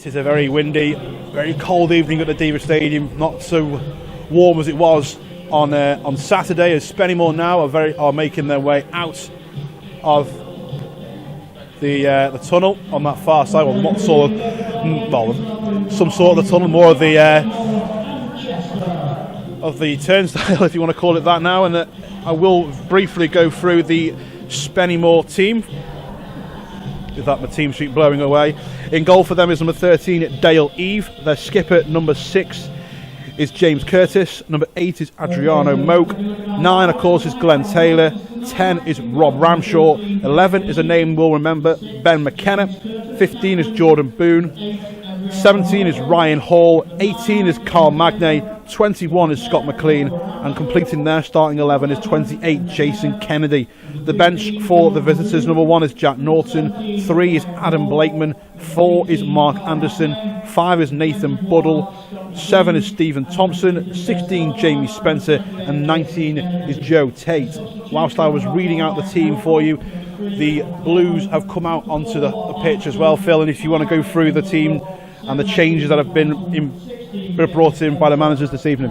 It is a very windy, very cold evening at the Deva Stadium. Not so warm as it was on Saturday, as Spennymoor now are making their way out of the tunnel on that far side. Well, not sort of, some sort of the tunnel, more of the turnstile, if you want to call it that now. And I will briefly go through the Spennymoor team. With that, my team sheet blowing away. In goal for them is number 13, Dale Eve. Their skipper, number 6, is James Curtis. Number 8 is Adriano Moak. 9, of course, is Glenn Taylor. 10 is Rob Ramshaw. 11 is a name we'll remember, Ben McKenna. 15 is Jordan Boone. 17 is Ryan Hall. 18 is Carl Magnay. 21 is Scott McLean, and completing their starting 11 is 28 Jason Kennedy. The bench for the visitors, number 1 is Jack Norton, 3 is Adam Blakeman, 4 is Mark Anderson, 5 is Nathan Buddle, 7 is Stephen Thompson, 16 Jamie Spencer, and 19 is Joe Tate. Whilst I was reading out the team for you, the Blues have come out onto the pitch as well, Phil, and if you want to go through the team and the changes that have been brought in by the managers this evening.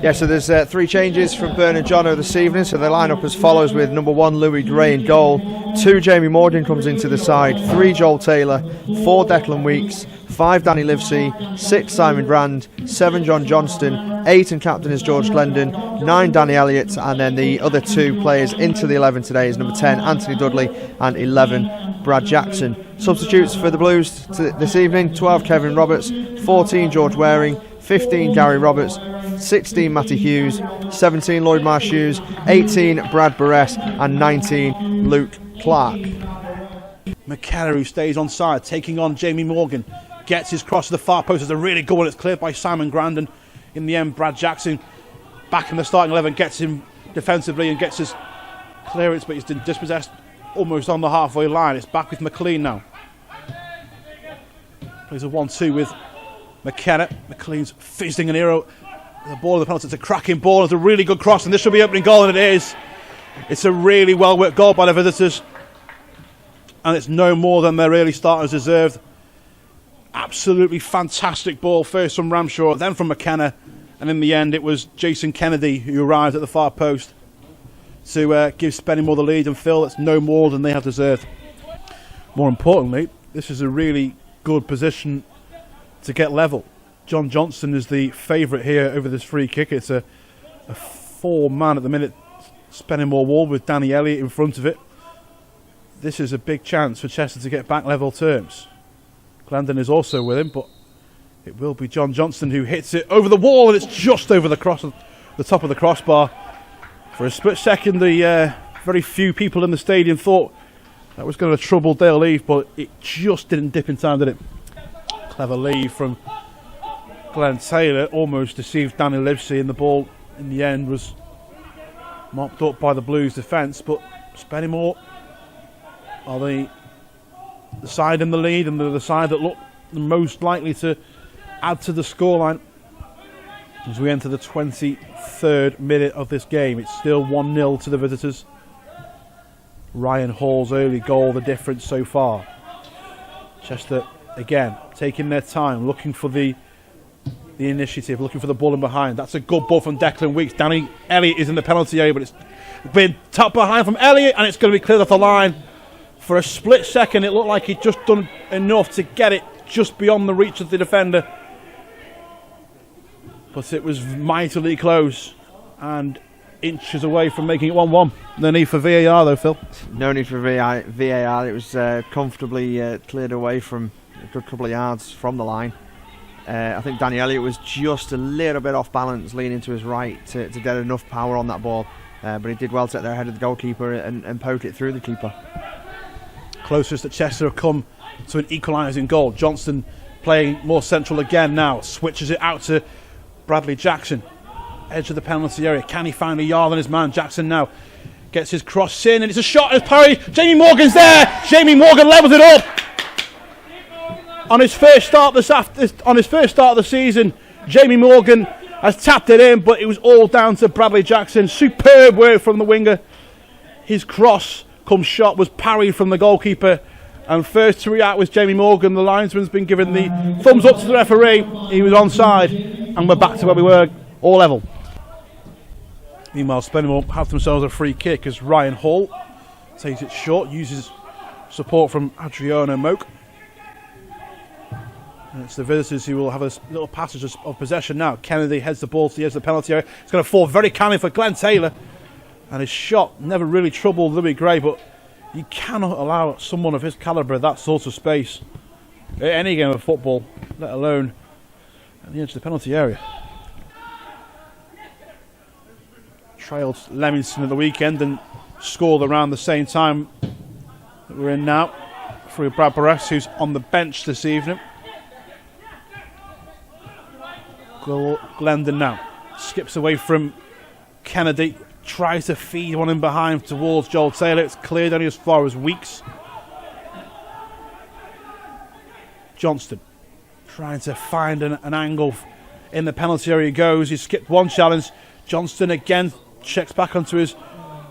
Yeah, so there's 3 changes from Bernard Jono this evening. So they line up as follows, with number 1 Louis Gray in goal, 2 Jamie Morgan comes into the side, 3 Joel Taylor, 4 Declan Weeks, 5 Danny Livesey, 6 Simon Brand, 7 John Johnston, 8 and captain is George Glendon, 9 Danny Elliott, and then the other 2 players into the 11 today is number 10 Anthony Dudley and 11 Brad Jackson. Substitutes for the Blues this evening: 12 Kevin Roberts, 14 George Waring, 15 Gary Roberts, 16 Matty Hughes, 17 Lloyd Marsh Hughes, 18 Brad Barres, and 19 Luke Clark. McKenna, who stays on side, taking on Jamie Morgan, gets his cross to the far post. It's a really good one. It's cleared by Simon Grandin. In the end, Brad Jackson, back in the starting 11, gets him defensively and gets his clearance, but he's dispossessed almost on the halfway line. It's back with McLean now. Plays a 1-2 with McKenna. McLean's fizzing an hero. The ball of the penalty. It's a cracking ball. It's a really good cross, and this should be opening goal, and it is. It's a really well worked goal by the visitors, and it's no more than their early starters deserved. Absolutely fantastic ball, first from Ramshaw, then from McKenna, and in the end it was Jason Kennedy who arrived at the far post to give Spennymoor the lead. And Phil, it's no more than they have deserved. More importantly, this is a really good position to get level. John Johnston is the favourite here over this free kick. It's a 4-man at the minute Spennymoor wall with Danny Elliott in front of it. This is a big chance for Chester to get back level terms. Glendon is also with him, but it will be John Johnston who hits it over the wall, and it's just over the top of the crossbar. For a split second, the very few people in the stadium thought that was going to trouble Dale Eve, but it just didn't dip in time, did it? Clever leave from Glenn Taylor, almost deceived Danny Livesey, and the ball in the end was mopped up by the Blues defence. But Spennymoor are the side in the lead, and they're the side that look the most likely to add to the scoreline as we enter the 23rd minute of this game. It's still 1-0 to the visitors. Ryan Hall's early goal, the difference so far. Chester again taking their time, looking for the initiative, looking for the ball in behind. That's a good ball from Declan Weeks. Danny Elliott is in the penalty area, but it's been tapped behind from Elliott, and it's going to be cleared off the line. For a split second, it looked like he'd just done enough to get it just beyond the reach of the defender, but it was mightily close and inches away from making it 1-1. No need for VAR though, Phil. No need for VAR. It was comfortably cleared away from a good couple of yards from the line. I think Danny Elliott was just a little bit off balance, leaning to his right to get enough power on that ball, but he did well to get there ahead of the goalkeeper and poke it through the keeper. Closest that Chester have come to an equalising goal. Johnston playing more central again now, switches it out to Bradley Jackson, edge of the penalty area. Can he find a yard on his man? Jackson now gets his cross in, and it's a shot. It's parried. Jamie Morgan's there. Jamie Morgan levels it up on his first start of the season. Jamie Morgan has tapped it in, but it was all down to Bradley Jackson. Superb work from the winger. His cross come shot was parried from the goalkeeper, And first to react was Jamie Morgan. The linesman's been given the thumbs up to the referee. He was onside, and we're back to where we were, all level. Meanwhile, Spennymoor have themselves a free kick as Ryan Hall takes it short, uses support from Adriano Moak. And it's the visitors who will have a little passage of possession now. Kennedy heads the ball to the edge of the penalty area. It's going to fall very kindly for Glenn Taylor. And his shot never really troubled Louis Gray, but you cannot allow someone of his calibre that sort of space at any game of football, let alone at the edge of the penalty area. Trailed Leamington at the weekend and scored around the same time that we're in now through Brad Barres, who's on the bench this evening. Glendon now skips away from Kennedy, tries to feed one in behind towards Joel Taylor. It's cleared only as far as Weeks. Johnston trying to find an angle in the penalty area. He goes. He skipped one challenge. Johnston again checks back onto his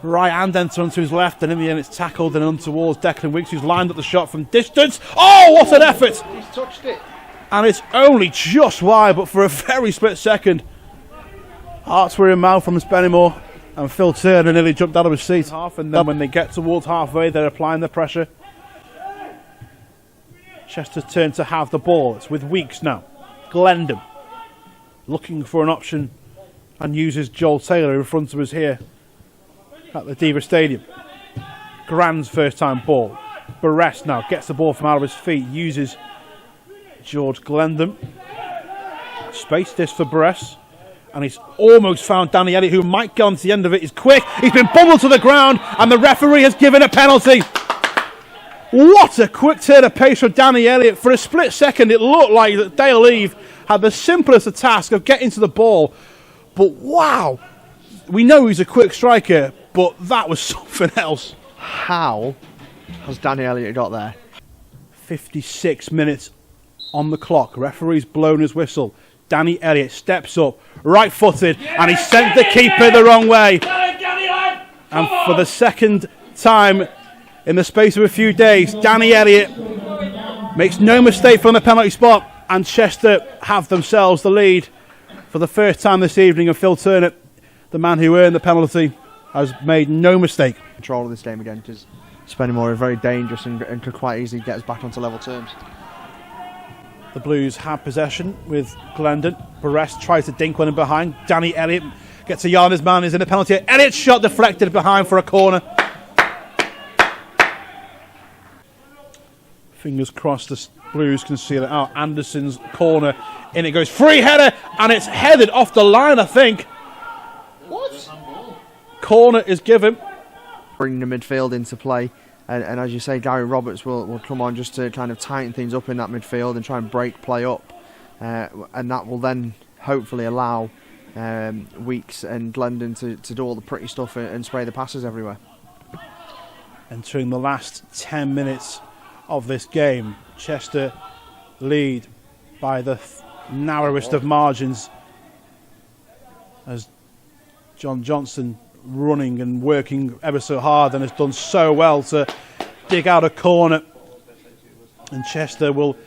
right and then onto his left, and in the end it's tackled and on towards Declan Weeks, who's lined up the shot from distance. Oh, what an effort! He's touched it. And it's only just wide, but for a very split second, hearts were in mouth from Spennymoor, and Phil Turner nearly jumped out of his seat. And then when they get towards halfway, they're applying the pressure. Chester's turn to have the ball. It's with Weeks now. Glendon looking for an option and uses Joel Taylor in front of us here at the Deva Stadium. Grand's first time ball. Barres now gets the ball from out of his feet, uses George Glendon. Space this for Barres, and he's almost found Danny Elliott, who might get on to the end of it. He's quick, he's been bundled to the ground, and the referee has given a penalty. What a quick turn of pace from Danny Elliott. For a split second it looked like that Dale Eve had the simplest of task of getting to the ball, but wow, we know he's a quick striker, but that was something else. How has Danny Elliott got there? 56 minutes on the clock. Referee's blown his whistle. Danny Elliott steps up, right-footed, and he sent the keeper the wrong way. And for the second time in the space of a few days, Danny Elliott makes no mistake from the penalty spot, and Chester have themselves the lead for the first time this evening. And Phil Turner, the man who earned the penalty, has made no mistake. Control of this game again, because Spennymoor are very dangerous and could quite easily get us back onto level terms. The Blues have possession with Glendon. Barres tries to dink one in behind. Danny Elliott gets a yard. His man is in the penalty. Elliott's shot deflected behind for a corner. Fingers crossed the Blues can see that out. Anderson's corner. In it goes. Free header, and it's headed off the line, I think. What? Corner is given. Bring the midfield into play. And as you say, Gary Roberts will come on just to kind of tighten things up in that midfield and try and break play up. And that will then hopefully allow Weeks and Glendon to do all the pretty stuff and spray the passes everywhere. Entering the last 10 minutes of this game, Chester lead by the narrowest of margins as John Johnson running and working ever so hard and has done so well to dig out a corner, and Chester will,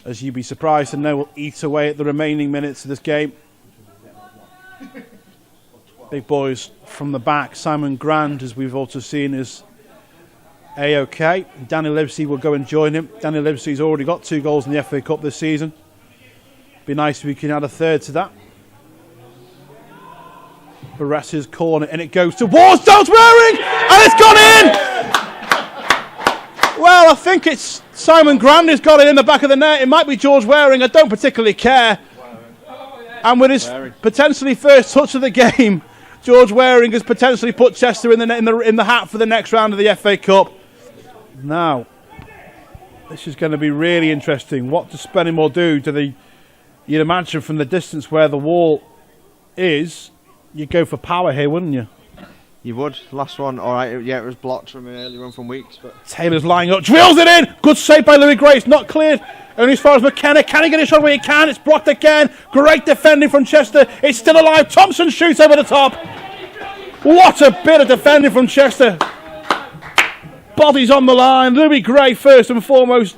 as you'd be surprised to know, will eat away at the remaining minutes of this game. Big boys from the back. Simon Grand, as we've also seen, is A-OK. Danny Livesey will go and join him. Danny Livesey's already got 2 goals in the FA Cup this season. Be nice if we can add a third to that. Barres' corner, and it goes towards George Waring, and it's gone in! Well, I think it's Simon Grand who's got it in the back of the net. It might be George Waring, I don't particularly care. And with his potentially first touch of the game, George Waring has potentially put Chester in the hat for the next round of the FA Cup. Now, this is going to be really interesting. What does Spennymoor do? You'd imagine from the distance where the wall is, you'd go for power here, wouldn't you? You would. Last one, all right. Yeah, it was blocked from an early run from Weeks. But Taylor's lying up, drills it in. Good save by Louis Gray. It's not cleared. Only as far as McKenna. Can he get a shot where he can? It's blocked again. Great defending from Chester. It's still alive. Thompson shoots over the top. What a bit of defending from Chester. bodies on the line. Louis Gray first and foremost,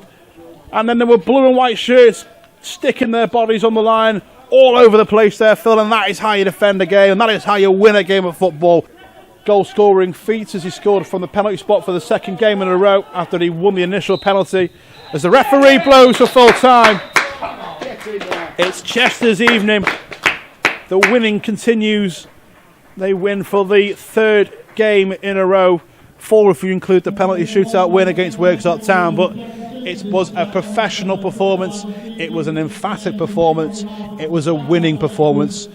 and then there were blue and white shirts sticking their bodies on the line all over the place there, Phil, and that is how you defend a game, and that is how you win a game of football. Goal scoring feats as he scored from the penalty spot for the second game in a row after he won the initial penalty. As the referee blows for full time, it's Chester's evening. The winning continues. They win for the third game in a row, 4 if you include the penalty shootout win against Worksop Town, but it was a professional performance, it was an emphatic performance, it was a winning performance